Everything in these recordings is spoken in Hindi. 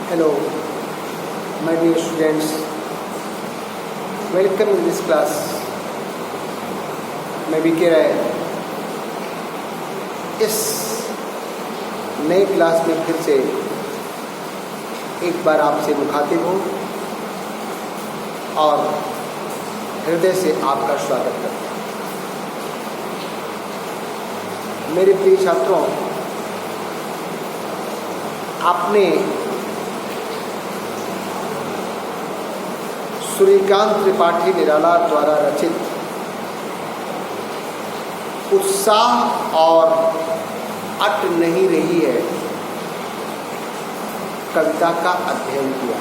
Hello, my dear students. Welcome in this class. मैं बीके राय इस नई क्लास में फिर से एक बार आपसे मुखातिब हूँ और हृदय से आपका स्वागत करता हूँ। मेरे प्रिय छात्रों, आपने सूर्यकांत त्रिपाठी निराला द्वारा रचित उत्साह और अट नहीं रही है कविता का अध्ययन किया।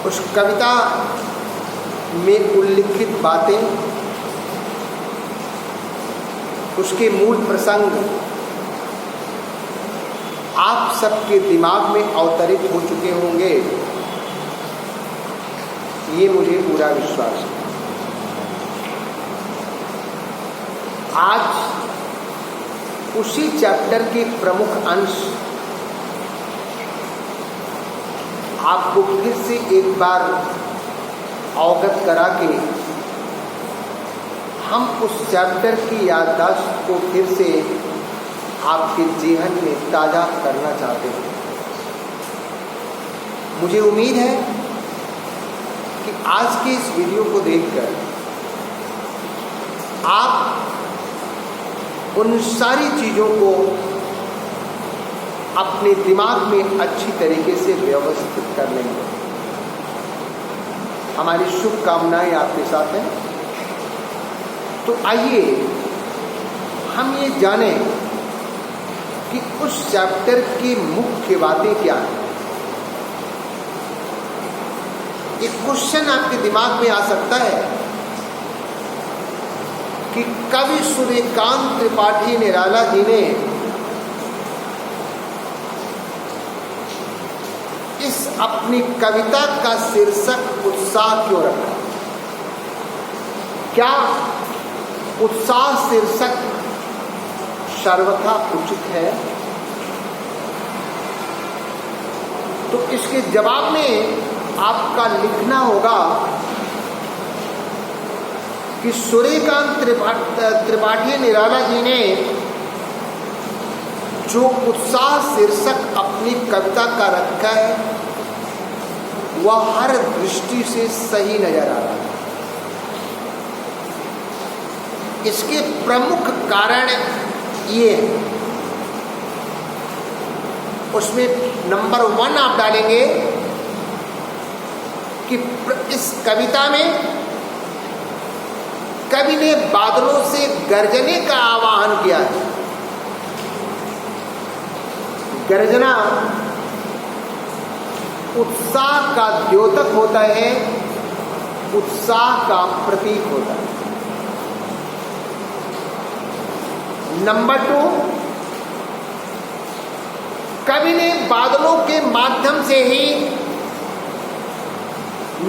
उस कविता में उल्लिखित बातें, उसके मूल प्रसंग आप सबके दिमाग में अवतरित हो चुके होंगे, ये मुझे पूरा विश्वास है। आज उसी चैप्टर के प्रमुख अंश आपको फिर से एक बार अवगत करा के हम उस चैप्टर की याददाश्त को फिर से आपके जेहन में ताज़ा करना चाहते हैं। मुझे उम्मीद है कि आज के इस वीडियो को देखकर आप उन सारी चीज़ों को अपने दिमाग में अच्छी तरीके से व्यवस्थित कर लेंगे। हमारी शुभकामनाएं आपके साथ हैं। तो आइए हम ये जानें कि उस चैप्टर की मुख्य बातें क्या हैं। एक क्वेश्चन आपके दिमाग में आ सकता है कि कवि सूर्यकांत त्रिपाठी निराला जी ने इस अपनी कविता का शीर्षक उत्साह क्यों रखा? क्या उत्साह शीर्षक सर्वथा उचित है? तो इसके जवाब में आपका लिखना होगा कि सूर्यकांत त्रिपाठी निराला जी ने जो उत्साह शीर्षक अपनी कविता का रखा है वह हर दृष्टि से सही नजर आ रहा है। इसके प्रमुख कारण ये है, उसमें नंबर 1 आप डालेंगे कि इस कविता में कवि ने बादलों से गर्जने का आह्वान किया है। गर्जना उत्साह का द्योतक होता है, उत्साह का प्रतीक होता है। नंबर 2, कवि ने बादलों के माध्यम से ही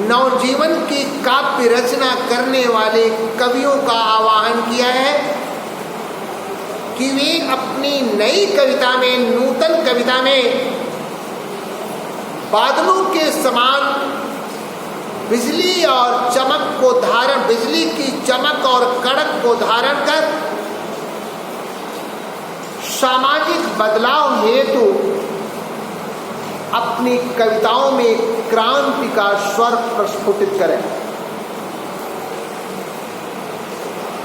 नवजीवन की काव्य रचना करने वाले कवियों का आह्वान किया है कि वे अपनी नई कविता में, नूतन कविता में बादलों के समान बिजली और चमक को धारण, बिजली की चमक और कड़क को धारण कर सामाजिक बदलाव हेतु अपनी कविताओं में क्रांति का स्वर प्रस्फुटित करें।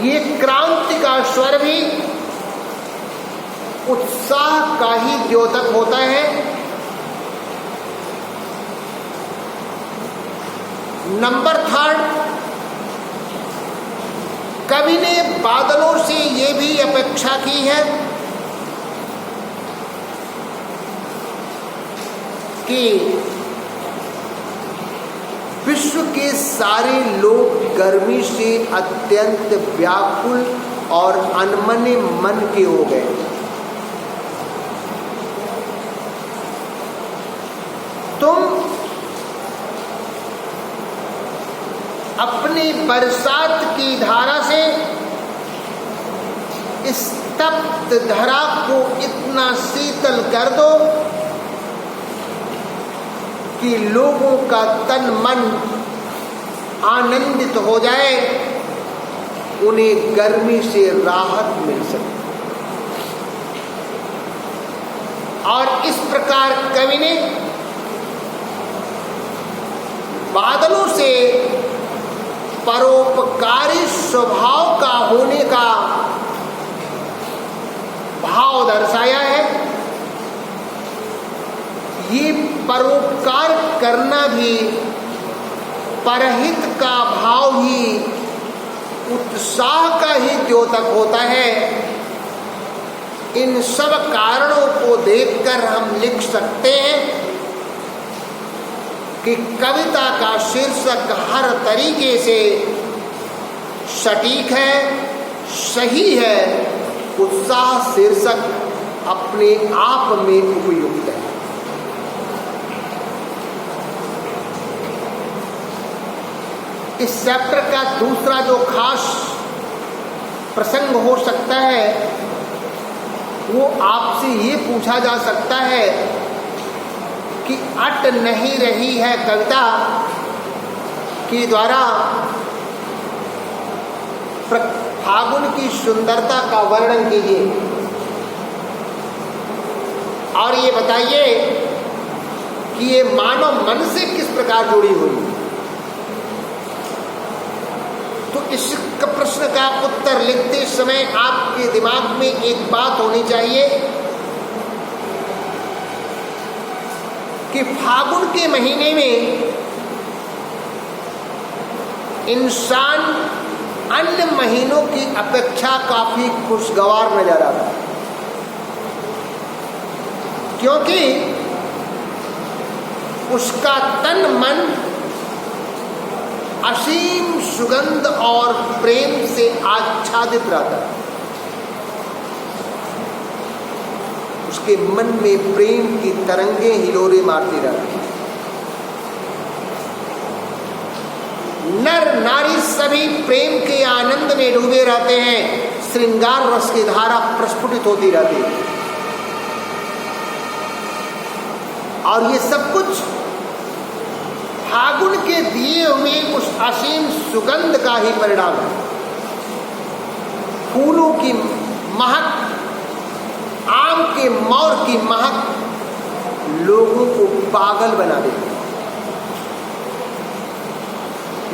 ये क्रांति का स्वर भी उत्साह का ही द्योतक होता है। नंबर 3, कवि ने बादलों से ये भी अपेक्षा की है कि विश्व के सारे लोग गर्मी से अत्यंत व्याकुल और अनमने मन के हो गए। तुम अपनी बरसात की धारा से इस तप्त धरा को इतना शीतल कर दो कि लोगों का तन मन आनंदित हो जाए, उन्हें गर्मी से राहत मिल सके। और इस प्रकार कवि ने बादलों से परोपकारी स्वभाव का होने का भाव दर्शाया है। ये परोपकार करना भी परहित का भाव ही उत्साह का ही द्योतक होता है। इन सब कारणों को देखकर हम लिख सकते हैं कि कविता का शीर्षक हर तरीके से सटीक है, सही है। उत्साह शीर्षक अपने आप में उपयुक्त है। इस चैप्टर का दूसरा जो खास प्रसंग हो सकता है, वो आपसे ये पूछा जा सकता है कि अट नहीं रही है कविता के द्वारा फागुन की सुंदरता का वर्णन कीजिए और ये बताइए कि ये मानव मन से किस प्रकार जुड़ी हुई। तो इस प्रश्न का उत्तर लिखते समय आपके दिमाग में एक बात होनी चाहिए कि फागुन के महीने में इंसान अन्य महीनों की अपेक्षा काफी खुशगवार नजर आता है, क्योंकि उसका तन मन असीम सुगंध और प्रेम से आच्छादित रहता है। उसके मन में प्रेम की तरंगें हिलोरे मारती रहती हैं। नर नारी सभी प्रेम के आनंद में डूबे रहते हैं। श्रृंगार रस की धारा प्रस्फुटित होती रहती है और ये सब कुछ फागुन के दिए हुए उस असीम सुगंध का ही परिणाम है। फूलों की महक, आम के मौर की महक लोगों को पागल बना देती है।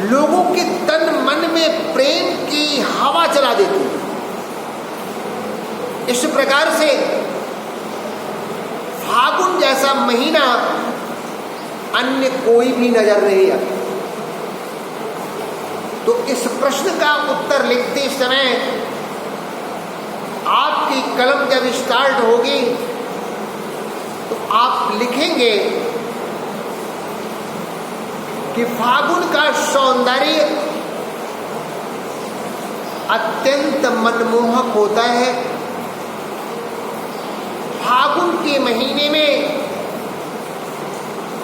लोगों के तन मन में प्रेम की हवा चला देती है। इस प्रकार से फागुन जैसा महीना अन्य कोई भी नजर नहीं आता। तो इस प्रश्न का उत्तर लिखते समय आपकी कलम जब स्टार्ट होगी तो आप लिखेंगे कि फागुन का सौंदर्य अत्यंत मनमोहक होता है। फागुन के महीने में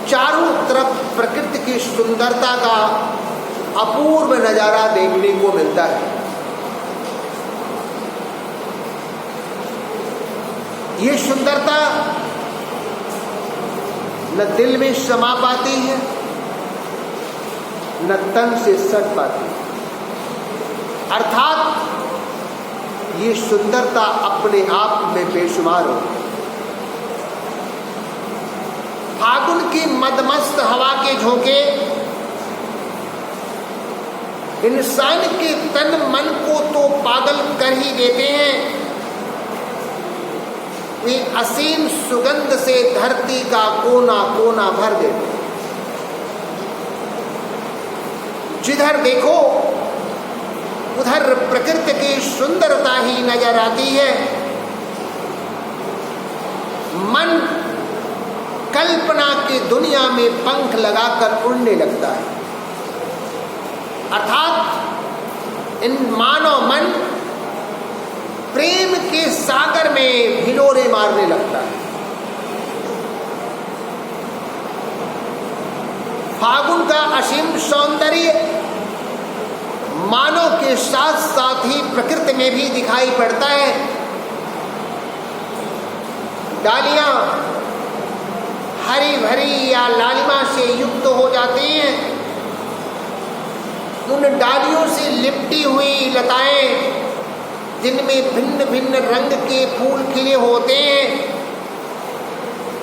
चारों तरफ प्रकृति की सुंदरता का अपूर्व नजारा देखने को मिलता है। ये सुंदरता न दिल में समा पाती है, न तन से सट पाती है। अर्थात ये सुंदरता अपने आप में बेशुमार हो। फागुन की मदमस्त हवा के झोंके इंसान के तन मन को तो पागल कर ही देते हैं, वे असीम सुगंध से धरती का कोना कोना भर देते हैं। जिधर देखो उधर प्रकृति की सुंदरता ही नजर आती है। मन कल्पना की दुनिया में पंख लगाकर उड़ने लगता है। अर्थात इन मानव मन प्रेम के सागर में हिलोरे मारने लगता है। फागुन का असीम सौंदर्य मानव के साथ साथ ही प्रकृति में भी दिखाई पड़ता है। डालियां हरी भरी या लालिमा से युक्त हो जाती हैं, उन डालियों से लिपटी हुई लताएं जिनमें भिन्न भिन्न रंग के फूल खिले होते हैं,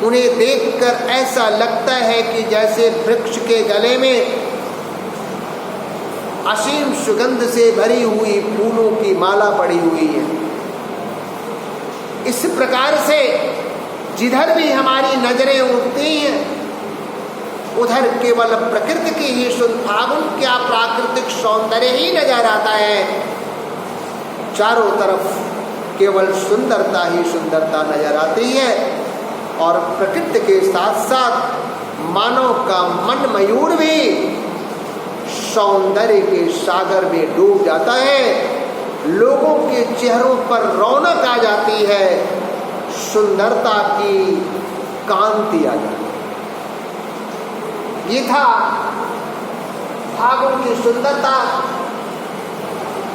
उन्हें देखकर ऐसा लगता है कि जैसे वृक्ष के गले में असीम सुगंध से भरी हुई फूलों की माला पड़ी हुई है। इस प्रकार से जिधर भी हमारी नजरें उठती हैं उधर केवल प्रकृति की ही फागुन क्या प्राकृतिक सौंदर्य ही नजर आता है। चारों तरफ केवल सुंदरता ही सुंदरता नजर आती है और प्रकृति के साथ साथ मानव का मन मयूर भी सौंदर्य के सागर में डूब जाता है। लोगों के चेहरों पर रौनक आ जाती है, सुंदरता की कांति आ जाती है। ये था फागुन की सुंदरता।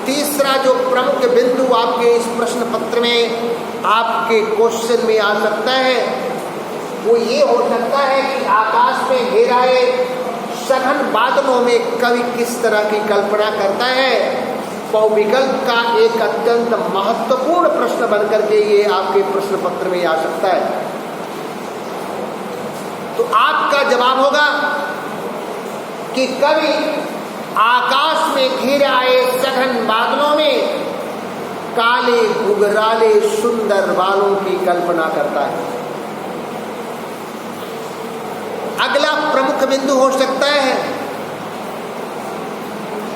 तीसरा जो प्रमुख बिंदु आपके इस प्रश्न पत्र में आपके क्वेश्चन में आ सकता है वो ये हो सकता है कि आकाश में घेराए सघन बादलों में कवि किस तरह की कल्पना करता है। बहुविकल्प का एक अत्यंत महत्वपूर्ण प्रश्न बनकर के ये आपके प्रश्न पत्र में आ सकता है। तो आपका जवाब होगा कि कवि आकाश में घिरे आए सघन बादलों में काले घुघराले सुंदर बालों की कल्पना करता है। अगला प्रमुख बिंदु हो सकता है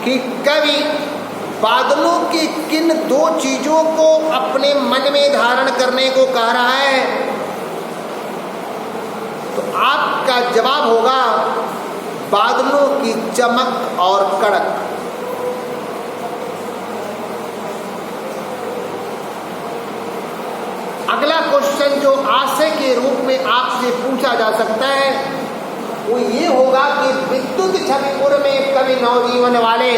कि कवि बादलों की किन दो चीजों को अपने मन में धारण करने को कह रहा है। तो आपका जवाब होगा बादलों की चमक और कड़क। अगला क्वेश्चन जो आशय के रूप में आपसे पूछा जा सकता है वो ये होगा कि विद्युत छविपुर में कवि नवजीवन वाले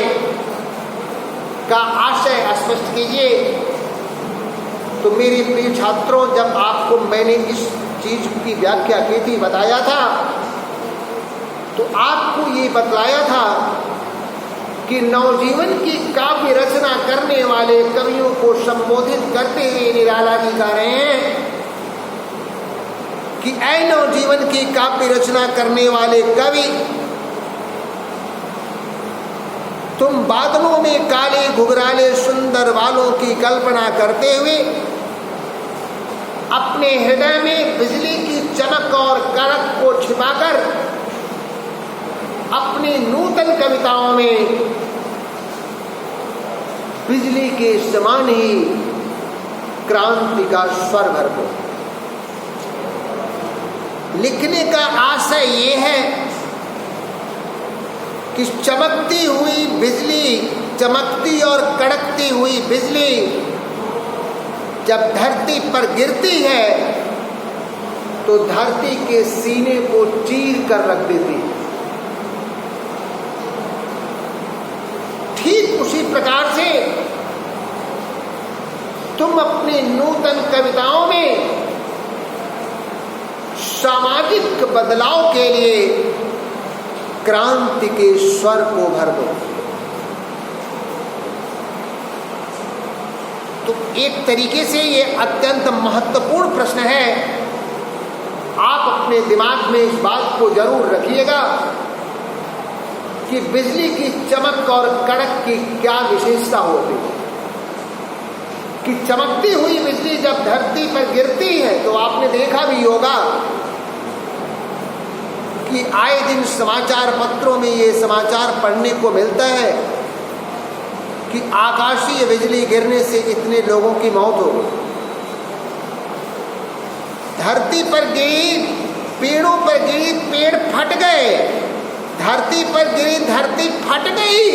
का आशय स्पष्ट कीजिए। तो मेरे प्रिय छात्रों, जब आपको मैंने इस चीज की व्याख्या की थी, बताया था, तो आपको ये बतलाया था कि नवजीवन की काव्य रचना करने वाले कवियों को संबोधित करते हुए निराला जी कह रहे हैं कि ऐ नवजीवन की काव्य रचना करने वाले कवि, तुम बादलों में काले घुघराले सुंदर बालों की कल्पना करते हुए अपने हृदय में बिजली की चमक और कड़क को छिपाकर अपनी नूतन कविताओं में बिजली के समान ही क्रांति का स्वर भर दो। लिखने का आशय ये है कि चमकती हुई बिजली, चमकती और कड़कती हुई बिजली जब धरती पर गिरती है तो धरती के सीने को चीर कर रख देती है। ठीक उसी प्रकार से तुम अपनी नूतन कविताओं में सामाजिक बदलाव के लिए क्रांति के स्वर को भर दो। तो एक तरीके से ये अत्यंत महत्वपूर्ण प्रश्न है। आप अपने दिमाग में इस बात को जरूर रखिएगा कि बिजली की चमक और कड़क की क्या विशेषता होती है। कि चमकती हुई बिजली जब धरती पर गिरती है तो आपने देखा भी होगा कि आए दिन समाचार पत्रों में ये समाचार पढ़ने को मिलता है कि आकाशीय बिजली गिरने से इतने लोगों की मौत हो गई। धरती पर गिरी, पेड़ों पर गिरी, पेड़ फट गए। धरती पर गिरी, धरती फट गई।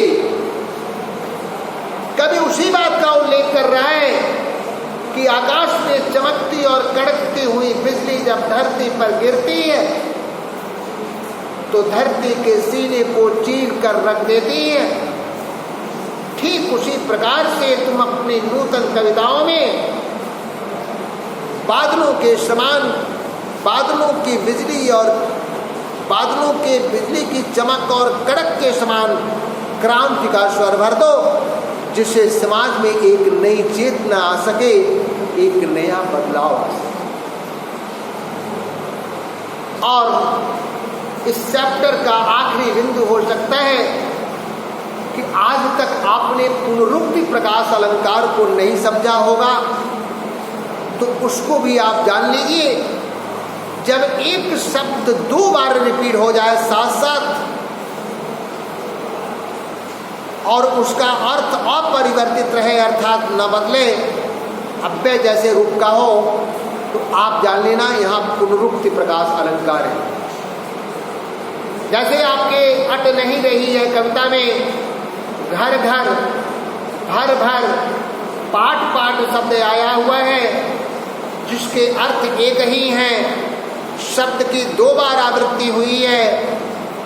कभी उसी बात का उल्लेख कर रहा है कि आकाश में चमकती और कड़कती हुई बिजली जब धरती पर गिरती है तो धरती के सीने को चीर कर रख देती है। ठीक उसी प्रकार से तुम अपनी नूतन कविताओं में बादलों के समान, बादलों की बिजली और बादलों के बिजली की चमक और कड़क के समान क्रांति का स्वर भर दो, जिससे समाज में एक नई चेतना आ सके, एक नया बदलाव आ सके। और इस चैप्टर का आखिरी बिंदु हो सकता है कि आज तक आपने पुनरुक्ति प्रकाश अलंकार को नहीं समझा होगा, तो उसको भी आप जान लीजिए। जब एक शब्द 2 बार रिपीट हो जाए साथ साथ और उसका अर्थ अपरिवर्तित रहे, अर्थात न बदले, अव्यय जैसे रूप का हो, तो आप जान लेना यहाँ पुनरुक्ति प्रकाश अलंकार है। जैसे आपके अट नहीं रही है कविता में घर घर, भर भर, पाठ पाठ शब्द आया हुआ है, जिसके अर्थ एक ही हैं, शब्द की 2 बार आवृत्ति हुई है,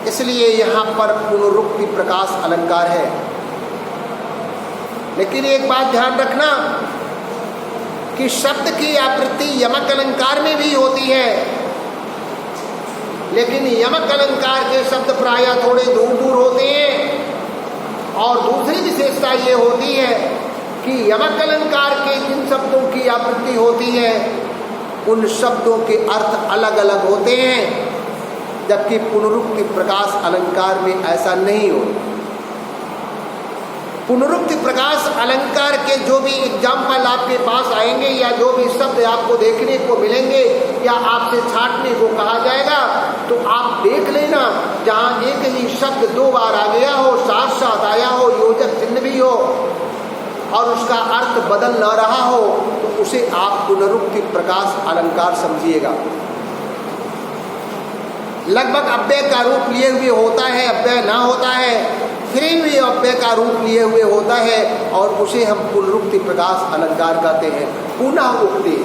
इसलिए यहाँ पर पुनरुक्ति प्रकाश अलंकार है। लेकिन एक बात ध्यान रखना कि शब्द की आवृत्ति यमक अलंकार में भी होती है, लेकिन यमक अलंकार के शब्द प्रायः थोड़े दूर दूर होते हैं। और दूसरी विशेषता ये होती है कि यमक अलंकार के जिन शब्दों की आवृत्ति होती है, उन शब्दों के अर्थ अलग अलग होते हैं, जबकि पुनरुक्ति प्रकाश अलंकार में ऐसा नहीं होता। पुनरुक्ति प्रकाश अलंकार के जो भी एग्जाम्पल आपके पास आएंगे या जो भी शब्द आपको देखने को मिलेंगे या आपसे छांटने को कहा जाएगा, तो आप देख लेना, जहाँ एक ही शब्द 2 बार आ गया हो, साथ साथ आया हो, योजक चिन्ह भी हो और उसका अर्थ बदल न रहा हो, तो उसे आप पुनरुक्ति प्रकाश अलंकार समझिएगा। लगभग अव्यय का रूप लिए हुए होता है, अव्यय ना होता है, फिर भी अव्यय का रूप लिए हुए होता है, और उसे हम पुनरुक्ति प्रकाश अलंकार कहते हैं। पुनः उक्ति,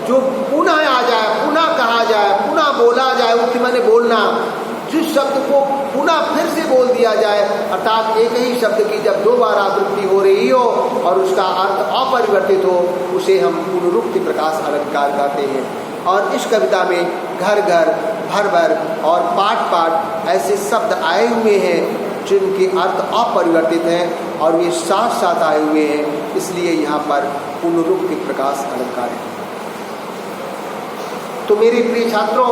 जो पुनः आ जाए, पुनः कहा जाए, पुनः बोला जाए, उक्ति माने बोलना, जिस शब्द को पुनः फिर से बोल दिया जाए, अर्थात एक ही शब्द की जब 2 बार आवृत्ति हो रही हो और उसका अर्थ अपरिवर्तित हो, उसे हम पुनरुक्ति प्रकाश अलंकार कहते हैं। और इस कविता में घर घर, भर भर और पाठ पाठ ऐसे शब्द आए हुए हैं जिनके अर्थ अपरिवर्तित हैं और ये साथ साथ आए हुए हैं, इसलिए यहाँ पर पुनरुक्ति प्रकाश अलंकार है। तो मेरे प्रिय छात्रों,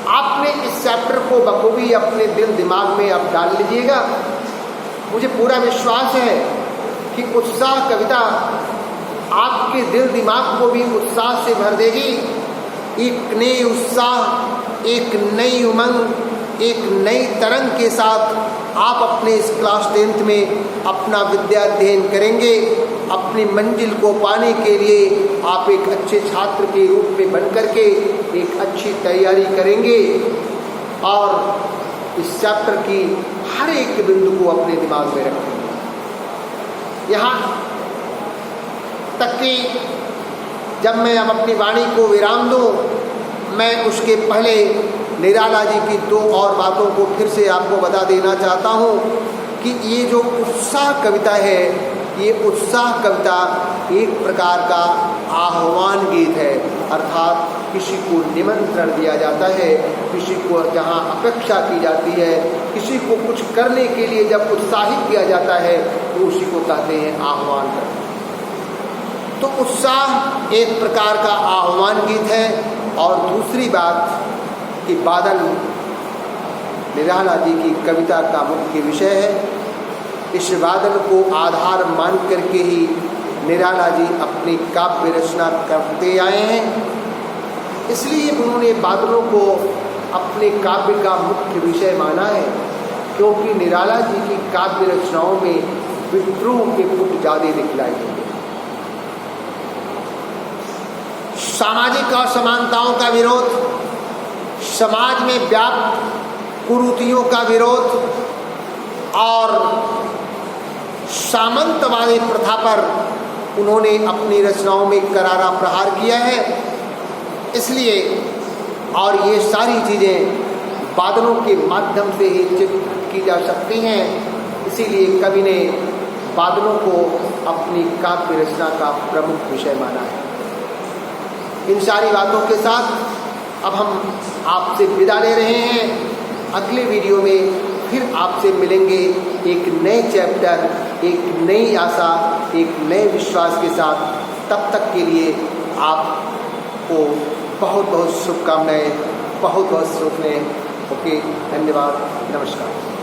आपने इस चैप्टर को बखूबी अपने दिल दिमाग में अब डाल लीजिएगा। मुझे पूरा विश्वास है कि उत्साह कविता आपके दिल दिमाग को भी उत्साह से भर देगी। एक नए उत्साह, एक नई उमंग, एक नई तरंग के साथ आप अपने इस क्लास 10th में अपना विद्या अध्ययन करेंगे। अपनी मंजिल को पाने के लिए आप एक अच्छे छात्र के रूप में बन करके एक अच्छी तैयारी करेंगे और इस चैप्टर की हर एक बिंदु को अपने दिमाग में रखेंगे। यहाँ तक कि जब मैं अब अपनी वाणी को विराम दूँ, मैं उसके पहले निराला जी की 2 और बातों को फिर से आपको बता देना चाहता हूँ कि ये जो उत्साह कविता है, ये उत्साह कविता एक प्रकार का आह्वान गीत है, अर्थात किसी को निमंत्रण दिया जाता है, किसी को जहाँ अपेक्षा की जाती है, किसी को कुछ करने के लिए जब उत्साहित किया जाता है, तो उसी को कहते हैं आह्वान करना। तो उत्साह एक प्रकार का आह्वान गीत है। और दूसरी बात कि बादल निराला जी की कविता का मुख्य विषय है। इस बादल को आधार मान करके ही निराला जी अपनी काव्य रचना करते आए हैं, इसलिए उन्होंने बादलों को अपने काव्य का मुख्य विषय माना है, क्योंकि निराला जी की काव्य रचनाओं में विद्रोह के पुट ज़्यादा दिखलाई देंगे। सामाजिक असमानताओं का विरोध, समाज में व्याप्त कुरीतियों का विरोध और सामंतवादी प्रथा पर उन्होंने अपनी रचनाओं में करारा प्रहार किया है। इसलिए और ये सारी चीज़ें बादलों के माध्यम से ही चित्रित की जा सकती हैं, इसीलिए कवि ने बादलों को अपनी काव्य रचना का प्रमुख विषय माना है। इन सारी बातों के साथ अब हम आपसे विदा ले रहे हैं। अगले वीडियो में फिर आपसे मिलेंगे एक नए चैप्टर, एक नई आशा, एक नए विश्वास के साथ। तब तक के लिए आपको बहुत बहुत शुभकामनाएं, बहुत बहुत शुभकामनाएं। ओके, धन्यवाद, नमस्कार।